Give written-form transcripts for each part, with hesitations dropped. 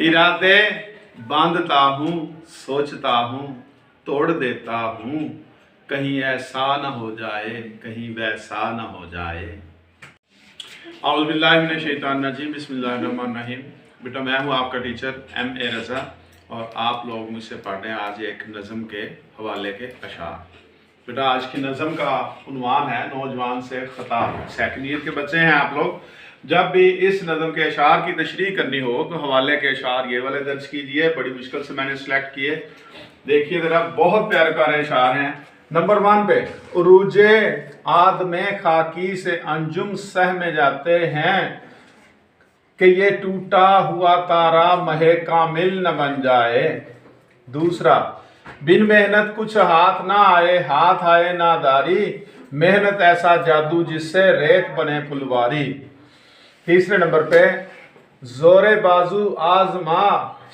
इरादे बांधता हूँ, सोचता हूँ, तोड़ देता हूँ, कहीं ऐसा न हो जाए, कहीं वैसा न हो जाए। औज़ु बिल्लाहि मिनश शैतानिर रजीम, बिस्मिल्लाहिर रहमानिर रहीम। बेटा मैं हूँ आपका टीचर M.A. रज़ा और आप लोग मुझसे पढ़ रहे हैं आज एक नज़म के हवाले के अशार। बेटा आज की नज़म का उन्वान है नौजवान से ख़ताब। सेकंड ईयर के बच्चे हैं आप लोग। जब भी इस नज़म के अशार की तशरीह करनी हो तो हवाले के अशार ये वाले दर्ज कीजिए। बड़ी मुश्किल से मैंने सिलेक्ट किए। देखिए ज़रा, बहुत प्यारे प्यारे अशार हैं। नंबर 1 पे, उरूजे आदमे खाकी से अंजुम सह में जाते हैं कि ये टूटा हुआ तारा महे कामिल न बन जाए। दूसरा, बिन मेहनत कुछ हाथ ना आए, हाथ आए नादारी, मेहनत ऐसा जादू जिससे रेत बने फुलवारी। तीसरे नंबर पे, जोरे बाजू आजमा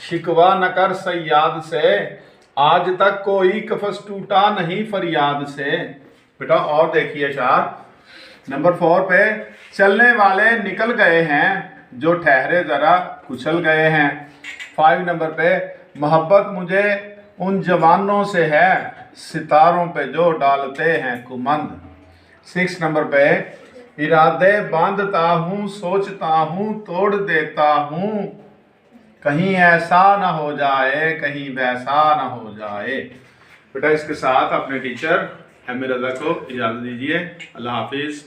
शिकवा न कर सयाद से, आज तक कोई कफस टूटा नहीं फरियाद से। बेटा और देखिए अशार। नंबर 4 पे, चलने वाले निकल गए हैं जो ठहरे जरा कुचल गए हैं। 5 नंबर पे, मोहब्बत मुझे उन जवानों से है सितारों पे जो डालते हैं कुमंद। 6 नंबर पे, इरादे बांधता हूँ, सोचता हूँ, तोड़ देता हूँ, कहीं ऐसा ना हो जाए, कहीं वैसा ना हो जाए। बेटा इसके साथ अपने टीचर M.A. रज़ा को इजाज़त दीजिए। अल्लाह हाफिज़।